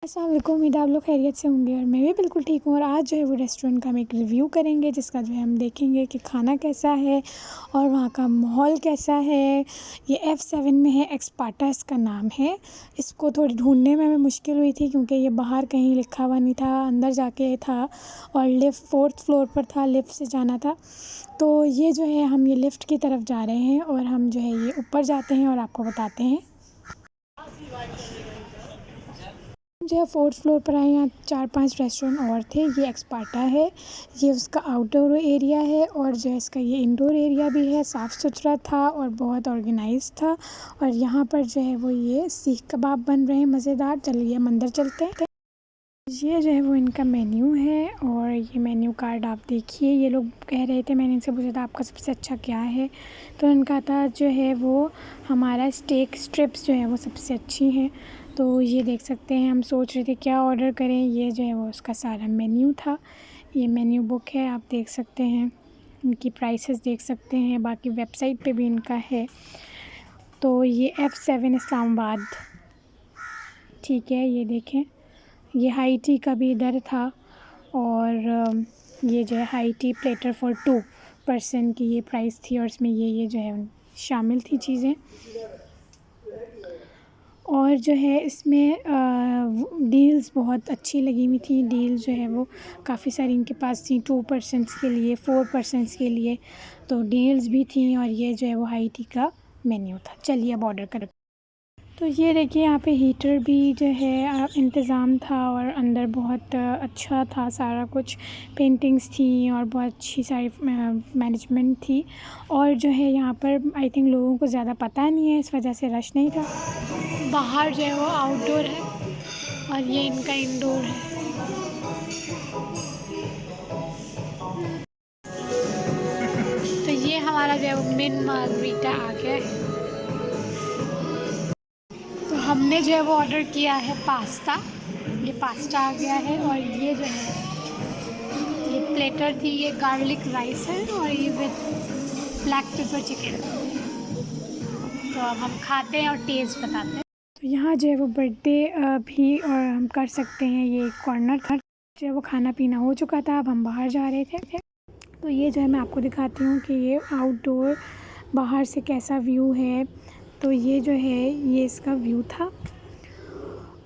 अस्सलाम वालेकुम। उम्मीद है आप लोग खैरियत से होंगे और मैं भी बिल्कुल ठीक हूँ। और आज जो है वो रेस्टोरेंट का हम एक रिव्यू करेंगे, जिसका जो है हम देखेंगे कि खाना कैसा है और वहाँ का माहौल कैसा है। ये F7 में है, एक्सपार्टा इसका नाम है। इसको थोड़ी ढूंढने में हमें मुश्किल हुई थी क्योंकि ये बाहर कहीं लिखा हुआ नहीं था, अंदर जाके था और लिफ्ट 4th फ्लोर पर था, लिफ्ट से जाना था। तो ये जो है हम ये लिफ्ट की तरफ जा रहे हैं और हम जो है ये ऊपर जाते हैं और आपको बताते हैं। जो है 4th फ्लोर पर आए, यहाँ 4-5 रेस्टोरेंट और थे। ये एक्सपार्टा है, ये उसका आउटडोर एरिया है और जो है इसका ये इंडोर एरिया भी है। साफ़ सुथरा था और बहुत ऑर्गेनाइज था। और यहाँ पर जो है वो ये सीख कबाब बन रहे हैं मज़ेदार। चलिए हम अंदर चलते हैं। ये जो है वो इनका मेन्यू है और ये मेन्यू कार्ड आप देखिए। ये लोग कह रहे थे, मैंने इनसे पूछा था आपका सबसे अच्छा क्या है, तो इनका था जो है वो हमारा स्टेक स्ट्रिप्स जो है वो सबसे अच्छी हैं। तो ये देख सकते हैं, हम सोच रहे थे क्या ऑर्डर करें। ये जो है वो उसका सारा मेन्यू था। ये मेन्यू बुक है, आप देख सकते हैं, इनकी प्राइसेस देख सकते हैं, बाकी वेबसाइट पे भी इनका है। तो ये F7 इस्लामाबाद, ठीक है। ये देखें, ये हाई टी का भी इधर था और ये जो है high tea platter for 2 person की ये प्राइस थी और इसमें ये जो है शामिल थी चीज़ें। और जो है इसमें डील्स बहुत अच्छी लगी हुई थी। डील जो है वो काफ़ी सारी इनके पास थी, 2 पर्सन्स के लिए, 4 पर्सन्स के लिए, तो डील्स भी थी। और ये जो है वो हाई टी का मेन्यू था। चलिए अब ऑर्डर कर। तो ये देखिए, यहाँ पे हीटर भी जो है इंतज़ाम था और अंदर बहुत अच्छा था सारा कुछ। पेंटिंग्स थी और बहुत अच्छी सारी मैनेजमेंट थी। और जो है यहाँ पर आई थिंक लोगों को ज़्यादा पता नहीं है, इस वजह से रश नहीं था। बाहर जो है वो आउटडोर है और ये इनका इंडोर है। तो ये हमारा जो है वो मिन मार्गरीटा आ गया है। तो हमने जो है वो ऑर्डर किया है पास्ता। ये पास्ता आ गया है और ये जो है ये प्लेटर थी, ये गार्लिक राइस है और ये विद ब्लैक पेपर चिकन। तो अब हम खाते हैं और टेस्ट बताते हैं। तो यहाँ जो है वो बर्थडे भी और हम कर सकते हैं। ये कॉर्नर था, जो है वो खाना पीना हो चुका था, अब हम बाहर जा रहे थे। तो ये जो है मैं आपको दिखाती हूँ कि ये आउटडोर बाहर से कैसा व्यू है। तो ये जो है ये इसका व्यू था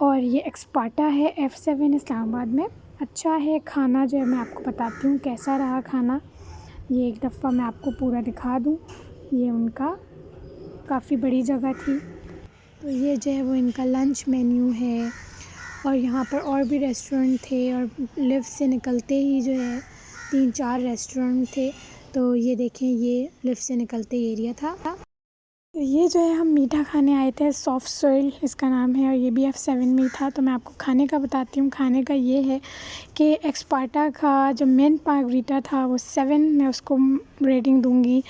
और ये एक्सपार्टा है F7 इस्लामाबाद में। अच्छा है खाना, जो है मैं आपको बताती हूँ कैसा रहा खाना। ये एक दफ़ा मैं आपको पूरा दिखा दूँ। ये उनका काफ़ी बड़ी जगह थी। तो ये जो है वो इनका लंच मेन्यू है और यहाँ पर और भी रेस्टोरेंट थे और लिफ्ट से निकलते ही जो है 3-4 रेस्टोरेंट थे। तो ये देखें, ये लिफ्ट से निकलते एरिया था। तो ये जो है हम मीठा खाने आए थे, सॉफ्ट सोइल इसका नाम है और ये भी F7 में ही था। तो मैं आपको खाने का बताती हूँ। खाने का ये है कि एक्सपार्टा का जो मेन मार्गरीटा था वो 7 मैं उसको रेटिंग दूँगी।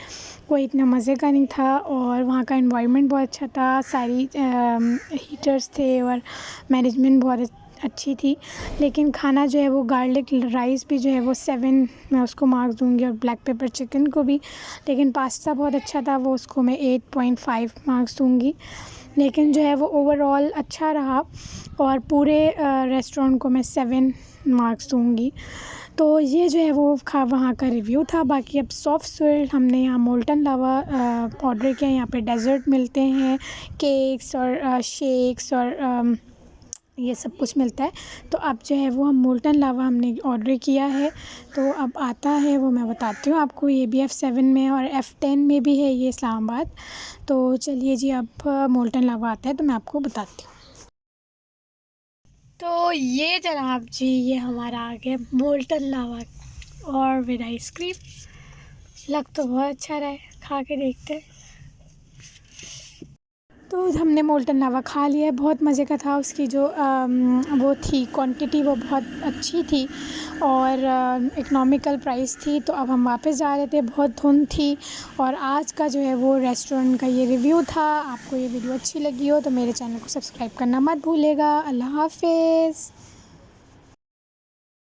कोई इतना मज़े का नहीं था और वहाँ का एनवायरनमेंट बहुत अच्छा था, सारी हीटर्स थे और मैनेजमेंट बहुत अच्छी थी। लेकिन खाना जो है वो गार्लिक राइस भी जो है वो 7 मैं उसको मार्क्स दूँगी और ब्लैक पेपर चिकन को भी। लेकिन पास्ता बहुत अच्छा था, वो उसको मैं 8.5 मार्क्स दूँगी। लेकिन जो है वो ओवरऑल अच्छा रहा और पूरे रेस्टोरेंट को मैं 7 मार्क्स दूँगी। तो ये जो है वो वहाँ का रिव्यू था। बाकी अब सॉफ्ट सोइल हमने यहाँ मोल्टन लावा ऑर्डर किया। यहाँ पे डेज़र्ट मिलते हैं, केक्स और शेक्स और ये सब कुछ मिलता है। तो अब जो है वो हम मोल्टन लावा हमने ऑर्डर किया है, तो अब आता है वो मैं बताती हूँ आपको। ये भी F7 में और F10 में भी है, ये इस्लामाबाद। तो चलिए जी, अब मोल्टन लावा आता है तो मैं आपको बताती हूँ। तो ये जनाब जी, ये हमारा आ गया मोल्टन लावा और विद आइसक्रीम। लग तो बहुत अच्छा रहा है, खा के देखते हैं। तो हमने मोल्टन लावा खा लिया है, बहुत मज़े का था। उसकी जो वो थी क्वांटिटी, वो बहुत अच्छी थी और इकनॉमिकल प्राइस थी। तो अब हम वापस जा रहे थे, बहुत धुंध थी। और आज का जो है वो रेस्टोरेंट का ये रिव्यू था। आपको ये वीडियो अच्छी लगी हो तो मेरे चैनल को सब्सक्राइब करना मत भूलिएगा। अल्लाह हाफ़िज़।